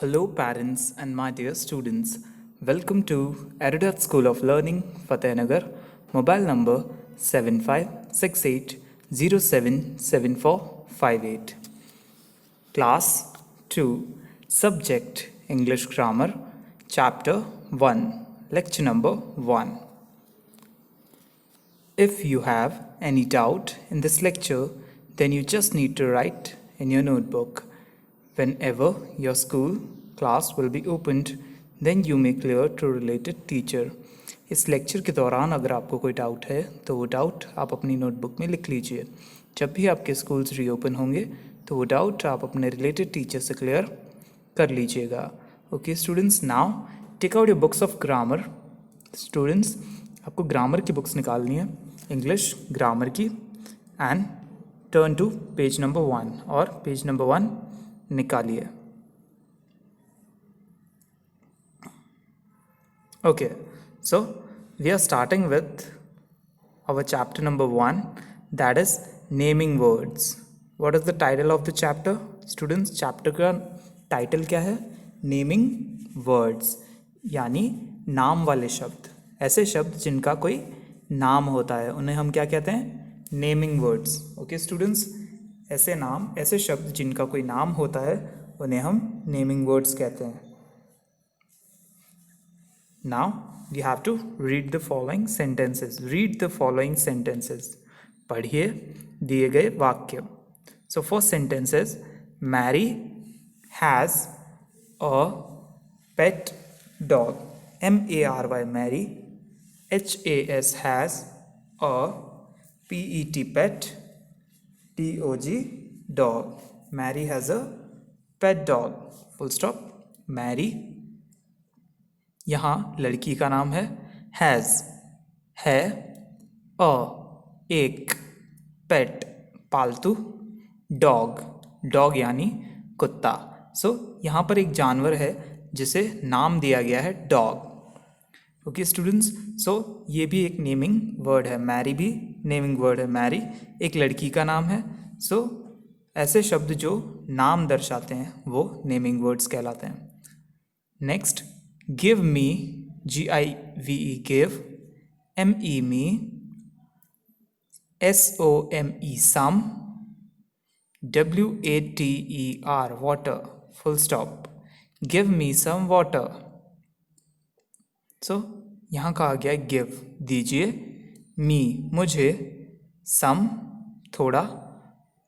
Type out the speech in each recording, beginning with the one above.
Hello, parents and my dear students. Welcome to Aridat School of Learning, Fatehnagar. Mobile number 7568077458. Class 2. Subject English Grammar. Chapter 1. Lecture number 1. If you have any doubt in this lecture, then you just need to write in your notebook. Whenever your school class will be opened, then you may clear to related teacher. इस lecture के दौरान अगर आपको कोई doubt है तो वो doubt आप अपनी नोटबुक में लिख लीजिए. जब भी आपके स्कूल्स रीओपन होंगे तो वो डाउट आप अपने रिलेटेड टीचर से क्लियर कर लीजिएगा. Okay students, now take out your books of grammar. Students, आपको ग्रामर की बुक्स निकालनी है, इंग्लिश ग्रामर की, and turn to page number 1 और पेज नंबर 1 निकालिए. Okay, so we are starting with our chapter number 1, that is naming words. What is the title of the chapter? Students, chapter का title क्या है? Naming words, यानी नाम वाले शब्द. ऐसे शब्द जिनका कोई नाम होता है उन्हें हम क्या कहते हैं? Naming words. Okay students, ऐसे नाम, ऐसे शब्द जिनका कोई नाम होता है उन्हें हम नेमिंग वर्ड्स कहते हैं. Now we have to read the following sentences. Read the following sentences. पढ़िए दिए गए वाक्य. So first sentence is Mary has a pet dog. MARY, Mary. HAS, has. PET, pet. DOG, dog. Mary has a pet dog. Full stop. Mary. यहाँ लड़की का नाम है has, है, एक, पेट पालतू, डॉग, डॉग यानी कुत्ता. सो यहाँ पर एक जानवर है जिसे नाम दिया गया है डॉग. ओके स्टूडेंट्स, सो ये भी एक नेमिंग वर्ड है. मैरी भी नेमिंग वर्ड है. मैरी एक लड़की का नाम है. सो ऐसे शब्द जो नाम दर्शाते हैं वो नेमिंग वर्ड्स कहलाते हैं. Next, give me, GIVE, give. ME, me. SOME, some. WATER, water. Full stop. Give me some water. So यहाँ कहा गया गिव, दीजिए, मी, मुझे, सम, थोड़ा,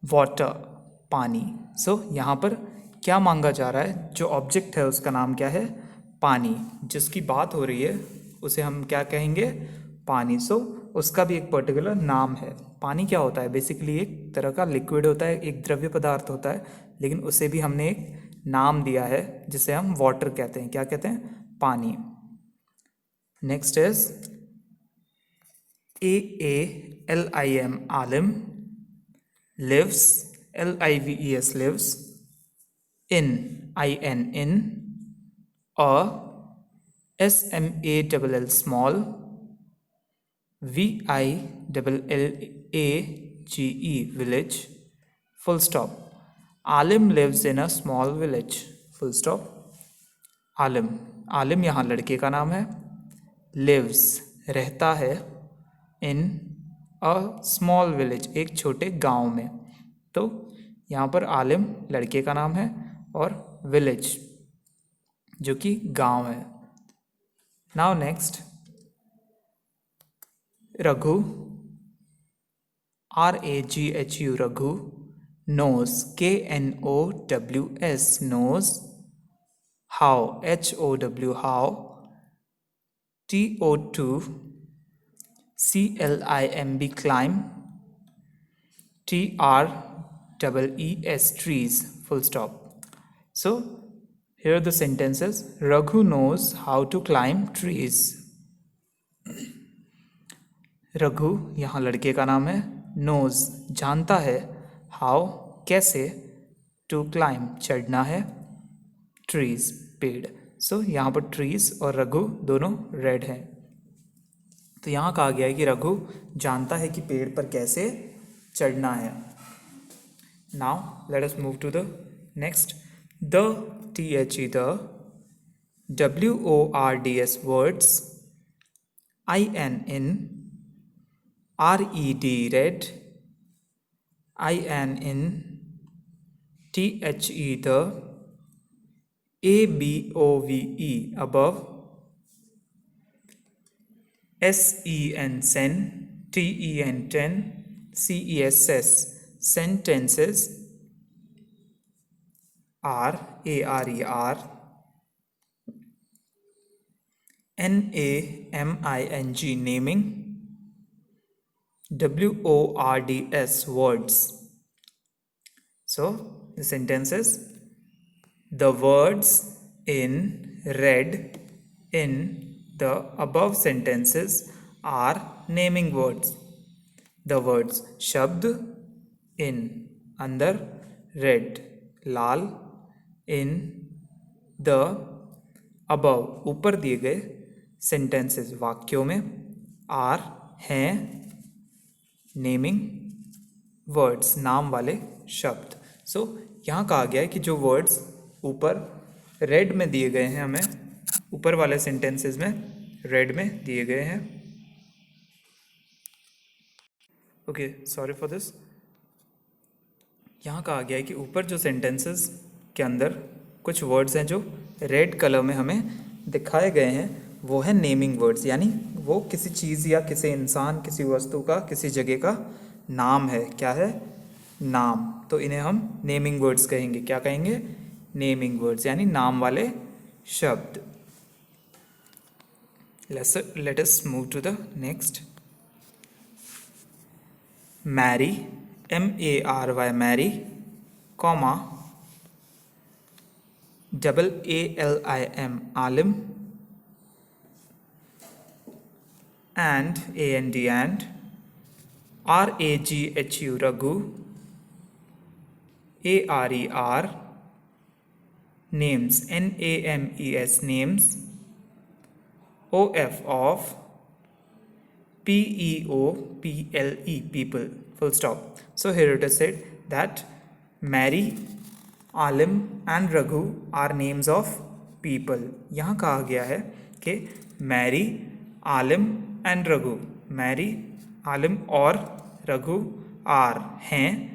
वाटर, पानी. सो यहाँ पर क्या मांगा जा रहा है? जो ऑब्जेक्ट है उसका नाम क्या है? पानी. जिसकी बात हो रही है उसे हम क्या कहेंगे? पानी. सो उसका भी एक पर्टिकुलर नाम है. पानी क्या होता है? बेसिकली एक तरह का लिक्विड होता है, एक द्रव्य पदार्थ होता है, लेकिन उसे भी हमने एक नाम दिया है जिसे हम वाटर कहते हैं. क्या कहते हैं? पानी. नेक्स्ट इज AALIM, आलिम. lives, LIVES, lives. in, in. SMALL, small. VILLAGE, village. Full stop. आलिम lives in a small village. Full stop. आलिम, आलिम यहाँ लड़के का नाम है. lives, रहता है, in a small village, एक छोटे गांव में. तो यहाँ पर आलिम लड़के का नाम है और village जो कि गांव है. Now next, Raghu, RAGHU, Raghu. Knows, KNOWS, knows. How, HOW, how. TO2, CLIMB, climb. TREES, trees. Full stop. So here are the sentences. Raghu knows how to climb trees. Raghu यहाँ लड़के का नाम है. knows, जानता है. how, कैसे. to climb, चढ़ना है. trees, पेड़. सो यहाँ पर trees और रघु दोनों रेड हैं. तो यहाँ कहा गया है कि रघु जानता है कि पेड़ पर कैसे चढ़ना है. Now let us move to the next. The THE the, WORDS words, IN RED red, IN THE the, ABOVE above, SEN sen, TEN ten, CESS sentences, RARER, NAMING naming, WORDS words. So the sentences: the words in red in the above sentences are naming words. The words शब्द in अंदर, red Lal, in the above ऊपर दिए गए sentences वाक्यों में, are हैं naming words नाम वाले शब्द. सो यहाँ कहा गया है कि जो वर्ड्स ऊपर रेड में दिए गए हैं, हमें ऊपर वाले सेंटेंसेस में रेड में दिए गए हैं. Okay, sorry for this. यहाँ कहा गया है कि ऊपर जो सेंटेंसेस के अंदर कुछ वर्ड्स हैं जो रेड कलर में हमें दिखाए गए हैं, वो है नेमिंग वर्ड्स, यानी वो किसी चीज़ या किसी इंसान, किसी वस्तु का, किसी जगह का नाम है. क्या है? नाम. तो इन्हें हम नेमिंग वर्ड्स कहेंगे. क्या कहेंगे? नेमिंग वर्ड्स, यानी नाम वाले शब्द. Late us move to the next. Mary, MARY Mary, comma AALIM आलिम, and and RAGHU Raghu, ARER names, NAMES names, OF PEOPLE people, full stop. So here it is said that Mary, Alim and Raghu are names of people. यहाँ कहा गया है कि Mary, Alim and Raghu, Mary, Alim और Raghu are हैं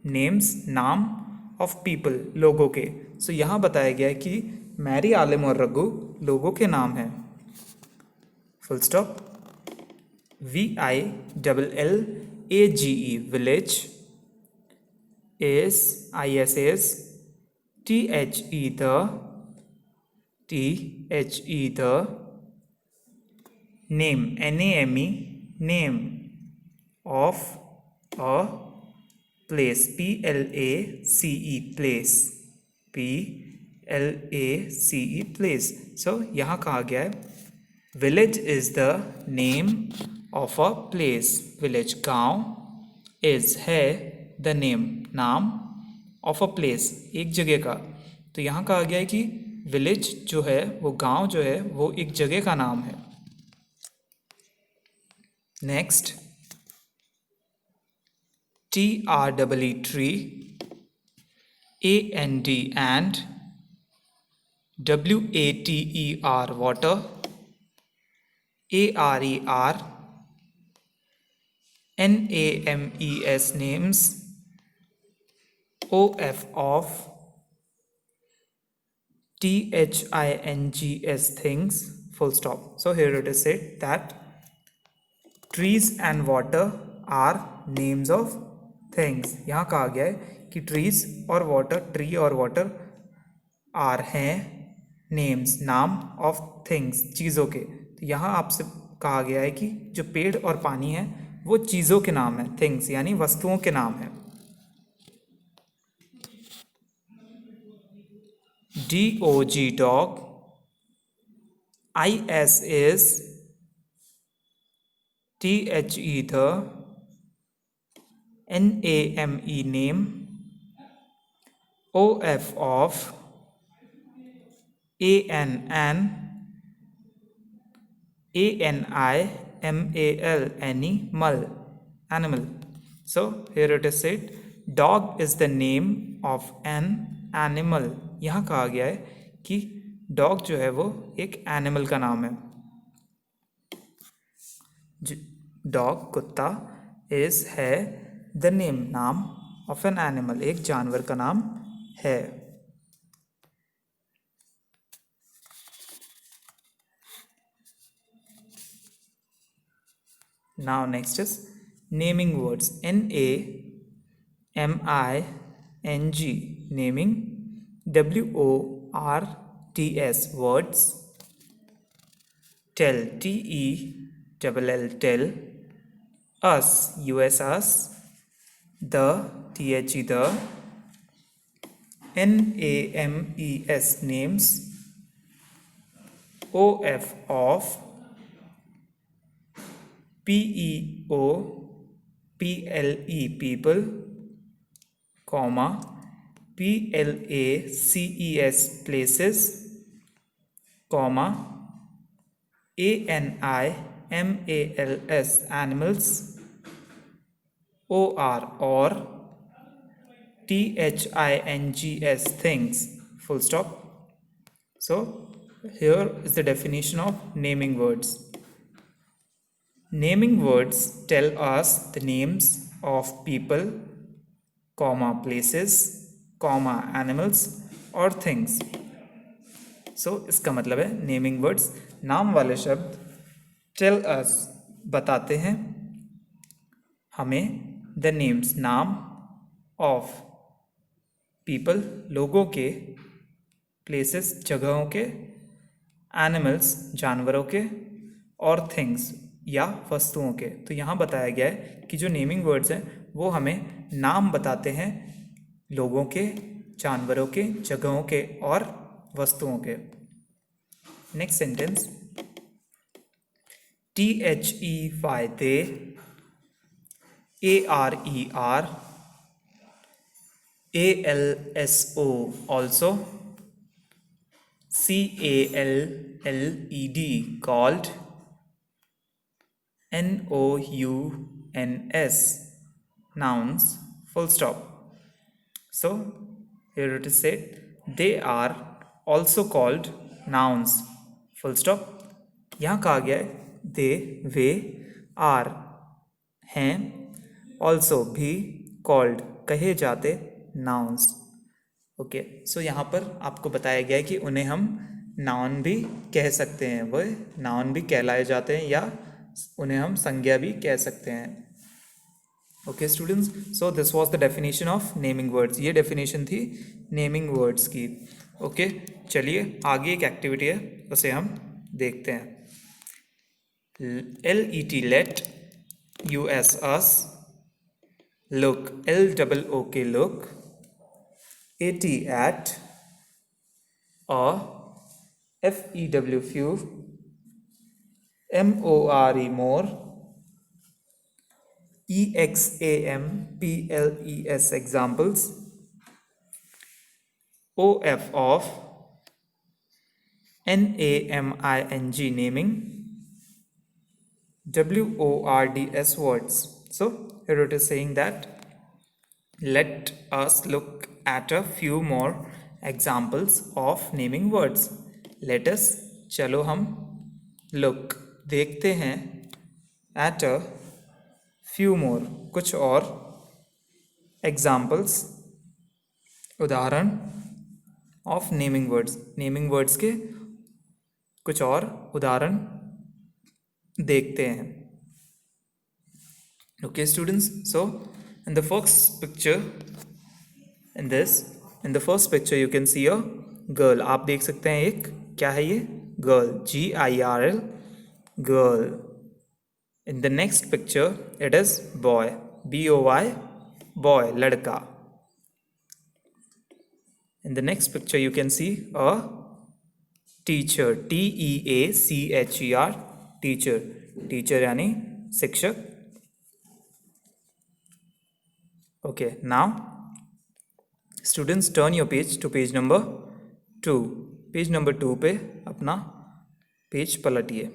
names नाम of people लोगों के. So यहाँ बताया गया है कि मैरी, आलिम और रघु लोगों के नाम हैं. Full stop. VILLAGE village is ISS THE the name NAME name of a place PLACE place PLACE place. So यहाँ कहा गया है village is the name of a place. village गांव, is है the name नाम, of a place एक जगह का. तो यहाँ कहा गया है कि village जो है वो गांव जो है वो एक जगह का नाम है. Next. TREE tree, AND and, WATER water, ARER NAMES names, OF THINGS things, full stop. So here it is said that trees and water are names of things. यहाँ कहा गया है कि trees और water, tree और water are हैं names नाम of things चीज़ों के. तो यहाँ आपसे कहा गया है कि जो पेड़ और पानी है वो चीज़ों के नाम है, things यानी वस्तुओं के नाम है. DOG dog, IS is, THE the, NAME name, OF ANN animal. So here it is said dog is the name of an animal. यहाँ कहा गया है कि डॉग जो है वो एक एनिमल का नाम है। डॉग कुत्ता इज है द नेम नाम ऑफ एन एनिमल, एक जानवर का नाम है। Now next is naming words. NAMING naming. WORDS words. Tell TELL tell. Us US us. The the. NAMES names. OF of. PEOPLE people, comma, PLACES places, comma, ANIMALS animals, OR or, THINGS things, full stop. So here is the definition of naming words. Naming words tell us the names of people, comma, places, comma, animals और things. So इसका मतलब है naming words नाम वाले शब्द tell us बताते हैं हमें the names नाम of people लोगों के, places जगहों के, animals जानवरों के और things या वस्तुओं के। तो यहाँ बताया गया है कि जो नेमिंग वर्ड्स हैं वो हमें नाम बताते हैं लोगों के, जानवरों के, जगहों के और वस्तुओं के। Next sentence, THEY they, ARER, ALSO also, CALLED called, NOUNS nouns, full stop. So here it is said they are also called nouns, full stop. यहाँ कहा गया है they वे are हैं also भी called कहे जाते nouns. ओके सो यहाँ पर आपको बताया गया है कि उन्हें हम नाउन भी कह सकते हैं, वह नाउन भी कहलाए जाते हैं या उन्हें हम संज्ञा भी कह सकते हैं। Okay students, so this was the definition of naming words. ये डेफिनेशन थी नेमिंग वर्ड्स की। ओके चलिए आगे एक एक्टिविटी है उसे हम देखते हैं। LET let, US us, look LOOK look, AT at, FEW few, MORE more, EXAMPLES examples, OF of, NAMING naming, WORDS words. So here it is saying that let us look at a few more examples of naming words. Let us चलो हम look देखते हैं at a few more कुछ और examples उदाहरण of naming words, naming words के कुछ और उदाहरण देखते हैं। Okay students, so in the first picture in the first picture you can see a girl. आप देख सकते हैं एक क्या है ये girl, GIRL girl. In the next picture it is boy, BOY boy लड़का. In the next picture you can see a teacher, TEACHER teacher, teacher यानी शिक्षक. Okay, now students turn your page to page number 2. Page number 2 पे अपना page पलटिए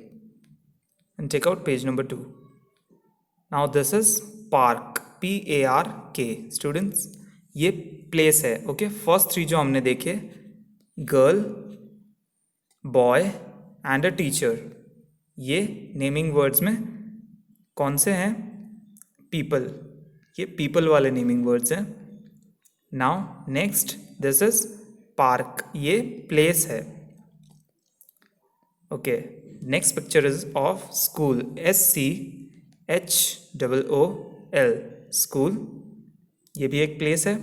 and take out page number 2. Now this is park, PARK. Students ये place है. Okay first 3 जो हमने देखे girl, boy and a teacher, ये naming words में कौन से हैं? पीपल, ये पीपल वाले नेमिंग वर्ड्स हैं. Now next, this is park, ये प्लेस है. Okay, next picture is of school, SCHOOL, school, ये भी एक प्लेस है.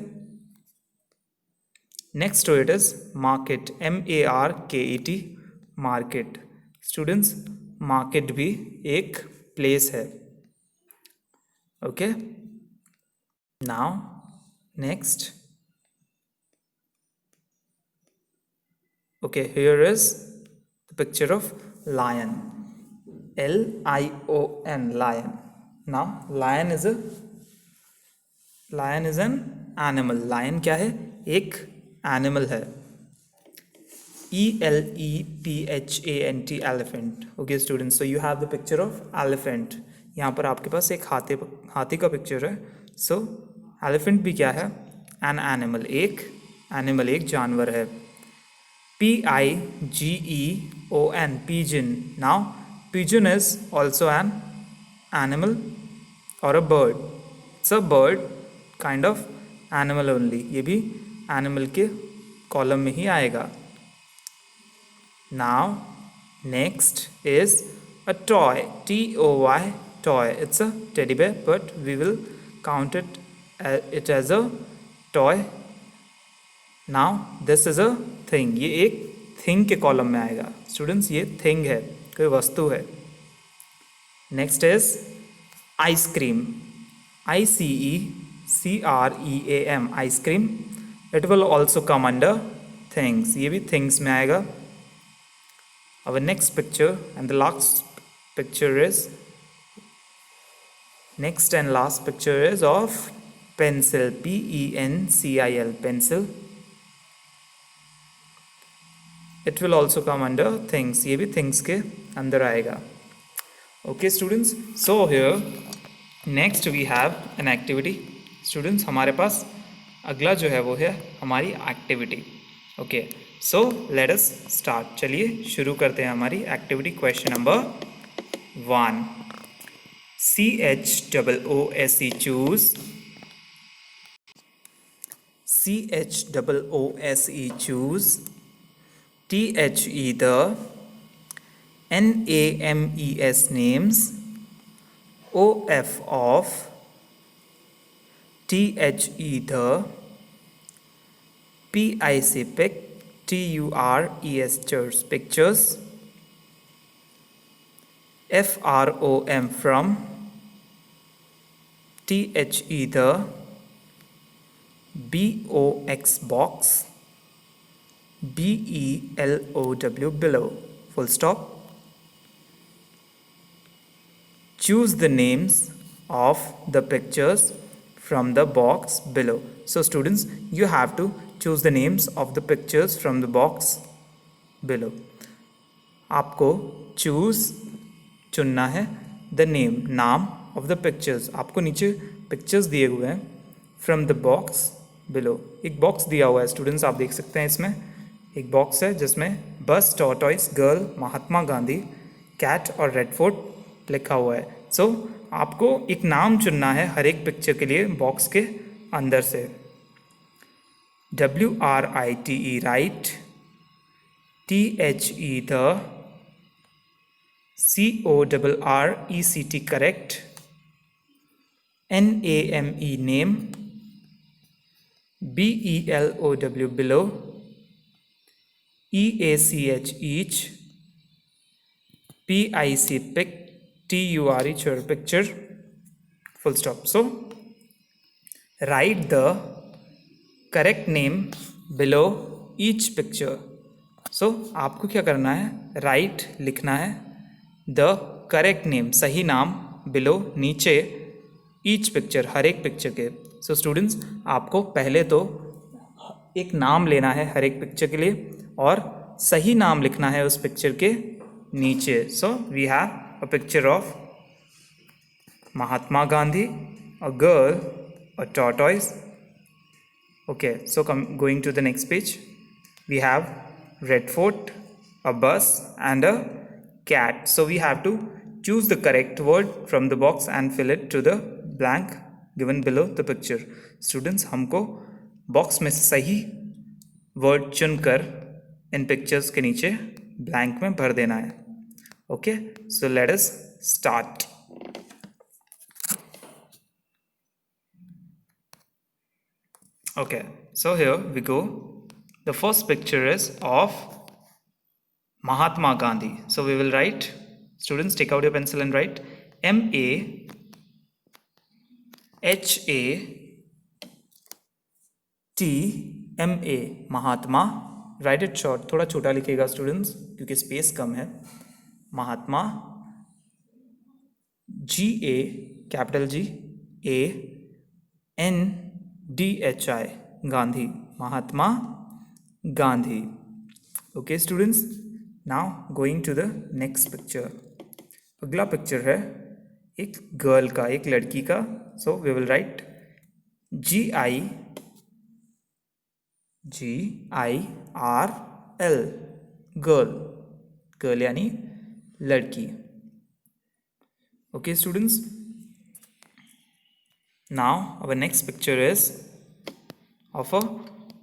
Next to it is market, MARKET, market. Students, market भी एक प्लेस है. Okay, now next, okay, here is the picture of lion, LION, lion. Now lion is an animal. lion क्या है? एक animal है. ELEPHANT, elephant. Okay students, so you have the picture of elephant. यहाँ पर आपके पास एक हाथी का पिक्चर है. So elephant भी क्या है? an animal, एक animal, एक जानवर है. PIGEON, pigeon. Now pigeon is also an animal or a bird. It's a bird kind of animal only. ये भी animal के कॉलम में ही आएगा. Now next is a toy, TOY, toy. It's a teddy bear, but we will count it as a toy. Now this is a thing, ये एक thing के column में आएगा. स्टूडेंट्स, ये थिंग है, कोई वस्तु है. Next is ice cream, ICECREAM, ice cream. It will also come under things, ये भी थिंग्स में आएगा. Our next picture and the last picture is next and last picture is of pencil, PENCIL, pencil. It will also come under things, ये भी things के अंदर आएगा. Okay students, so here next we have an activity. Students, हमारे पास अगला जो है वो है हमारी activity. Okay, so let us start. चलिए शुरू करते हैं हमारी activity. Question number 1. CHOOSE, choose. CHOOSE, choose. THE, the. NAMES, names. OF, of. THE, the. PIC, pic. TURES, chairs, pictures. FROM, from. THE, the. BOX, box. BELOW, below, full stop. Choose the names of the pictures from the box below. So students, you have to choose the names of the pictures from the box below. आपको choose, चुनना है, the name, नाम of the pictures. आपको नीचे pictures दिए हुए हैं from the box below. एक box दिया हुआ है students, आप देख सकते हैं इसमें एक box है जिसमें बस, tortoise, girl, Mahatma Gandhi, cat और रेड फोर्ट लिखा हुआ है. So आपको एक नाम चुनना है हर एक पिक्चर के लिए बॉक्स के अंदर से. WRITE, right. THE, the. CORRECT, correct. NAME, name. BELOW, below. EACH, each. PIC, pic. TURE, chair, picture, full stop. So write the correct name below each picture. So आपको क्या करना है, write, लिखना है the correct name, सही नाम, below, नीचे, each picture, हर एक पिक्चर के. So students, आपको पहले तो एक नाम लेना है हर एक पिक्चर के लिए और सही नाम लिखना है उस पिक्चर के नीचे. So we have a picture of Mahatma Gandhi, a girl, a tortoise. Okay, so going to the next page. we have red fort, a bus and a cat. So we have to choose the correct word from the box and fill it to the blank given below the picture. Students, हमको box में से सही word चुनकर इन pictures के नीचे blank में भर देना है. Okay, so let us start. Okay, so here we go. The first picture is of Mahatma Gandhi. So we will write, students take out your pencil and write MAHATMA, Mahatma. Write it short, थोड़ा छोटा लिखिएगा students क्योंकि space कम है. Mahatma, GA capital G ANDHI, Gandhi, Mahatma Gandhi. Okay students, now going to the next picture. अगला picture है एक girl का, एक लड़की का. So we will write GIRL, girl. Girl यानी लड़की. Okay students, now our next picture is of a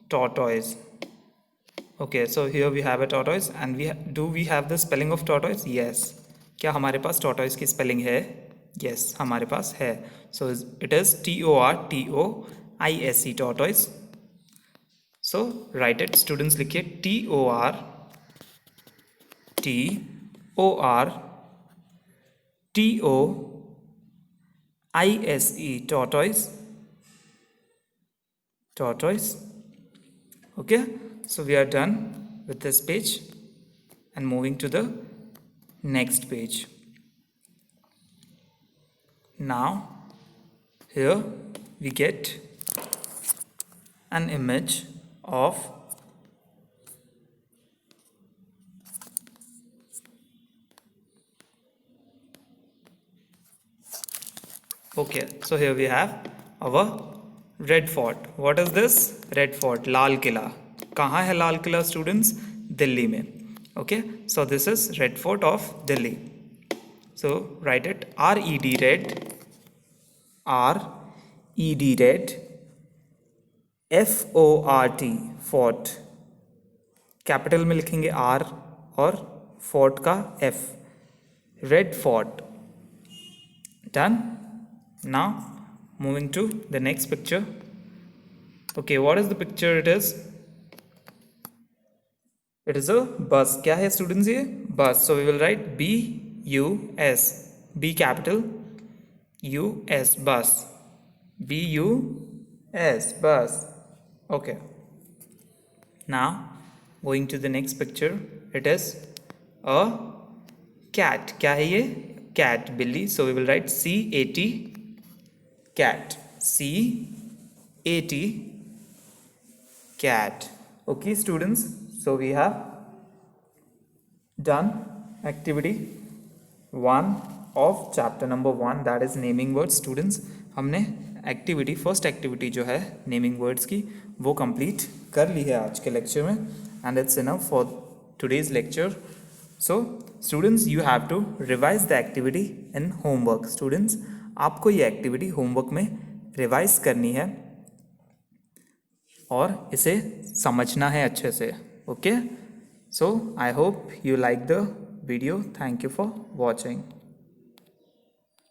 tortoise. Okay, so here we have a tortoise and do we have the spelling of tortoise? Yes. क्या हमारे पास tortoise की spelling है? Yes, हमारे पास है. So it is TORTOISE, tortoise. So write it students, लिखिए TORTOISE, tortoise. Okay, so we are done with this page and moving to the next page. Now here we get an image of okay, so here we have our red fort. What is this? Red fort, Lal Qila. कहाँ है Lal Qila students? Delhi में. Okay, so this is red fort of Delhi. So write it RED, red, FORT, fort. Capital में लिखेंगे R और fort का F. Red fort. Done. Now moving to the next picture. Okay, what is the picture? It is a bus. क्या है students ये? Bus. So we will write BUS, B capital, US, bus. BUS, bus. Okay. Now going to the next picture. It is a cat. क्या है ये? Cat, बिल्ली. So we will write CAT, cat. CAT, cat. Okay students, so we have done activity 1 of chapter number 1, that is naming words. Students, हमने first activity जो है naming words की वो complete कर ली है आज के लेक्चर में, and it's enough for today's lecture. So students, you have to revise the activity in homework. Students, आपको ये एक्टिविटी होमवर्क में रिवाइज करनी है और इसे समझना है अच्छे से. Okay, so I hope you like the video. Thank you for watching.